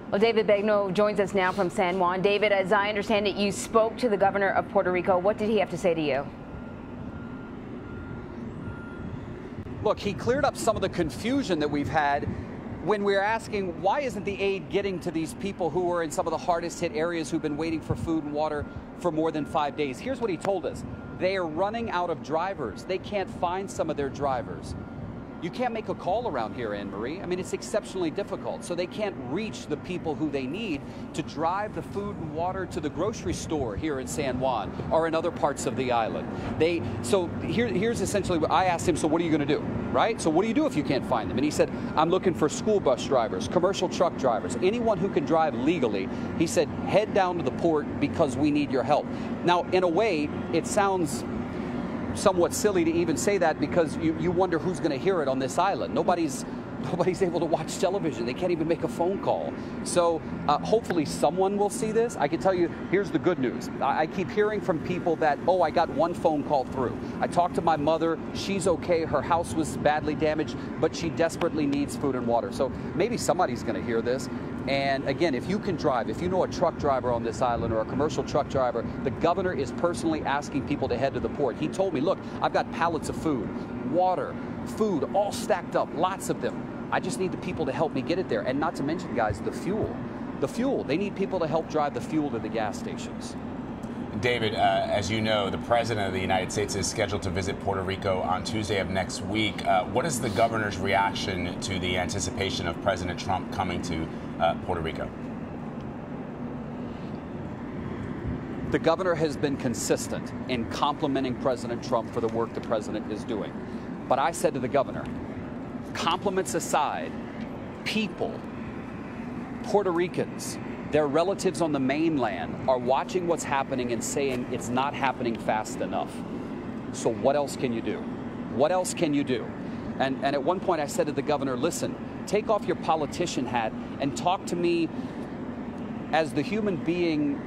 Well, David Begnaud joins us now from San Juan. David, as I understand it, you spoke to the governor of Puerto Rico. What did he have to say to you? Look, he cleared up some of the confusion that we've had when we're asking why isn't the aid getting to these people who are in some of the hardest hit areas who've been waiting for food and water for more than 5 days. Here's what he told us. They are running out of drivers. They can't find some of their drivers. You can't make a call around here, Anne Marie. I mean, it's exceptionally difficult. So they can't reach the people who they need to drive the food and water to the grocery store here in San Juan or in other parts of the island. Here's essentially what I asked him, so what are you going to do, right? So what do you do if you can't find them? And he said, I'm looking for school bus drivers, commercial truck drivers, anyone who can drive legally. He said, head down to the port because we need your help. Now, in a way, it sounds somewhat silly to even say that because you wonder who's going to hear it on this island. Nobody's able to watch television. They can't even make a phone call. So hopefully someone will see this. I can tell you, here's the good news. I keep hearing from people that, oh, I got one phone call through. I talked to my mother. She's okay. Her house was badly damaged, but she desperately needs food and water. So maybe somebody's going to hear this. And again, if you can drive, if you know a truck driver on this island or a commercial truck driver, the governor is personally asking people to head to the port. He told me, look, I've got pallets of food, water, food, all stacked up, lots of them. I just need the people to help me get it there. And not to mention, guys, the fuel. The fuel. They need people to help drive the fuel to the gas stations. David, as you know, the President of the United States is scheduled to visit Puerto Rico on Tuesday of next week. What is the governor's reaction to the anticipation of President Trump coming to Puerto Rico? The governor has been consistent in complimenting President Trump for the work the president is doing. But I said to the governor, compliments aside, people, Puerto Ricans, their relatives on the mainland are watching what's happening and saying it's not happening fast enough. So what else can you do? What else can you do? And at one point I said to the governor, listen, take off your politician hat and talk to me as the human being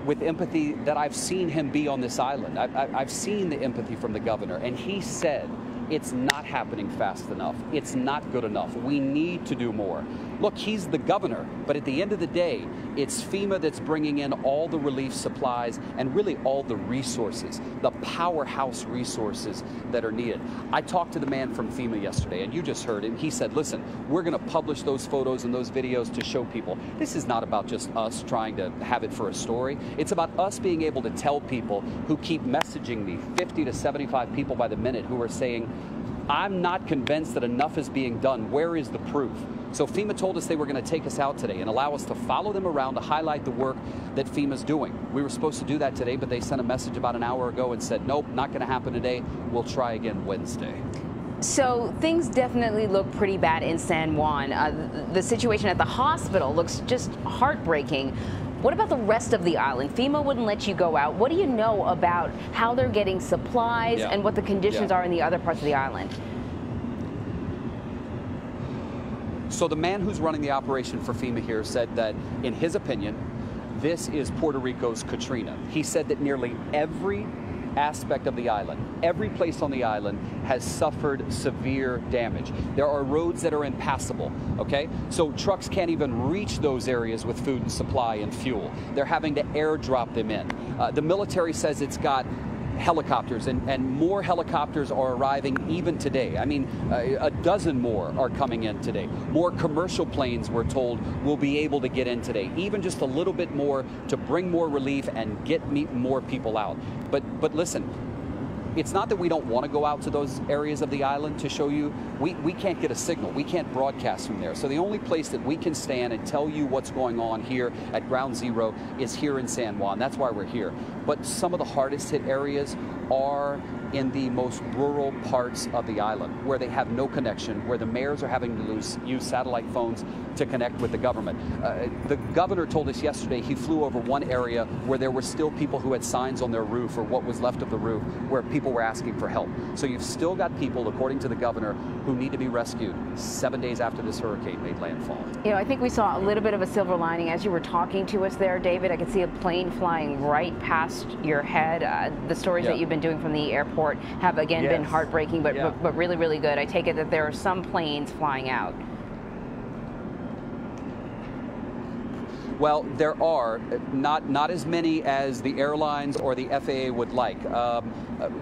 with empathy that I've seen him be on this island. I've seen the empathy from the governor, and he said, it's not happening fast enough. It's not good enough. We need to do more. Look, he's the governor, but at the end of the day, it's FEMA that's bringing in all the relief supplies and really all the resources, the powerhouse resources that are needed. I talked to the man from FEMA yesterday, and you just heard him. He said, listen, we're going to publish those photos and those videos to show people. This is not about just us trying to have it for a story. It's about us being able to tell people who keep messaging me, 50 to 75 people by the minute, who are saying, I'm not convinced that enough is being done. Where is the proof? So FEMA told us they were going to take us out today and allow us to follow them around to highlight the work that FEMA's doing. We were supposed to do that today, but they sent a message about an hour ago and said, nope, not going to happen today. We'll try again Wednesday. So things definitely look pretty bad in San Juan. The situation at the hospital looks just heartbreaking. What about the rest of the island? FEMA wouldn't let you go out. What do you know about how they're getting supplies and what the conditions are in the other parts of the island? So the man who's running the operation for FEMA here said that, in his opinion, this is Puerto Rico's Katrina. He said that nearly every aspect of the island, every place on the island has suffered severe damage. There are roads that are impassable, okay? So trucks can't even reach those areas with food and supply and fuel. They're having to airdrop them in. The military says it's got helicopters, and more helicopters are arriving even today. I mean, a dozen more are coming in today. More commercial planes, we're told, will be able to get in today. Even just a little bit more to bring more relief and get more people out. But listen, it's not that we don't want to go out to those areas of the island to show you. We can't get a signal. We can't broadcast from there. So the only place that we can stand and tell you what's going on here at Ground Zero is here in San Juan. That's why we're here. But some of the hardest hit areas are in the most rural parts of the island, where they have no connection, where the mayors are having to use satellite phones to connect with the government. The governor told us yesterday he flew over one area where there were still people who had signs on their roof, or what was left of the roof, where people were asking for help. So you've still got people, according to the governor, who need to be rescued 7 days after this hurricane made landfall. You know, I think we saw a little bit of a silver lining as you were talking to us there, David. I could see a plane flying right past your head. The stories that you've been doing from the airport have again been heartbreaking, but really, really good. I take it that there are some planes flying out. Well, there are not as many as the airlines or the FAA would like.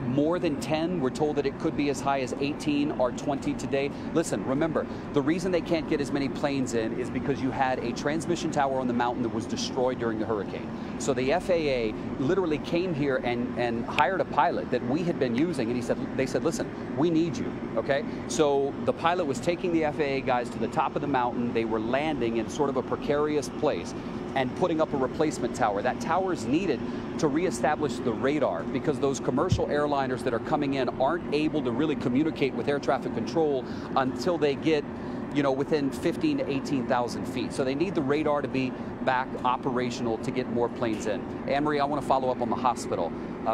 More than 10. We're told that it could be as high as 18 or 20 today. Listen, remember, the reason they can't get as many planes in is because you had a transmission tower on the mountain that was destroyed during the hurricane. So the FAA literally came here and hired a pilot that we had been using, and they said, listen, we need you, okay? So the pilot was taking the FAA guys to the top of the mountain. They were landing in sort of a precarious place and putting up a replacement tower. That tower is needed to reestablish the radar, because those commercial airliners that are coming in aren't able to really communicate with air traffic control until they get, you know, within 15 to 18,000 feet. So they need the radar to be back operational to get more planes in. Anne-Marie, I want to follow up on the hospital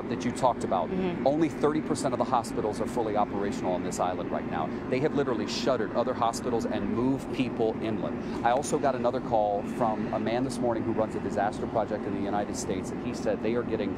that you talked about. Only 30% of the hospitals are fully operational on this island right now. They have literally shuttered other hospitals and moved people inland. I also got another call from a man this morning who runs a disaster project in the United States, and he said they are getting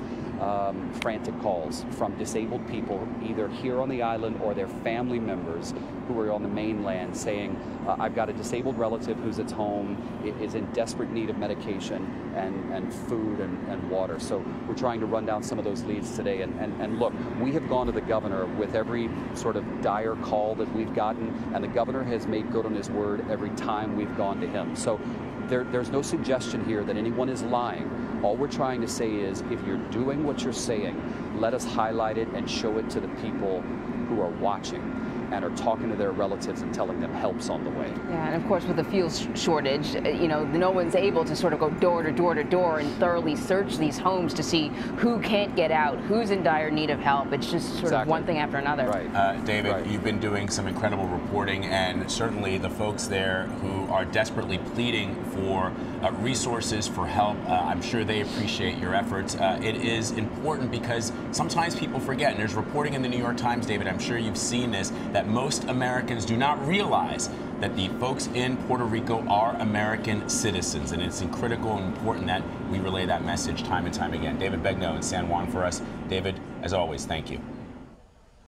frantic calls from disabled people, either here on the island or their family members who are on the mainland, saying, I've got a disabled relative who's at home, is in desperate need of medication and food and water. So we're trying to run down some of those leads today. And look, we have gone to the governor with every sort of dire call that we've gotten, and the governor has made good on his word every time we've gone to him. So there's no suggestion here that anyone is lying. All we're trying to say is, if you're doing what you're saying, let us highlight it and show it to the people who are watching and are talking to their relatives and telling them help's on the way. Yeah, and of course with the fuel shortage, you know, no one's able to sort of go door to door to door and thoroughly search these homes to see who can't get out, who's in dire need of help. It's just sort of one thing after another. Right. David, you've been doing some incredible reporting, and certainly the folks there who are desperately pleading for resources, for help, I'm sure they appreciate your efforts. It is important because sometimes people forget, and there's reporting in the New York Times, David, I'm sure you've seen this, that most Americans do not realize that the folks in Puerto Rico are American citizens, and it's critical and important that we relay that message time and time again. David Begnaud in San Juan for us. David, as always, thank you.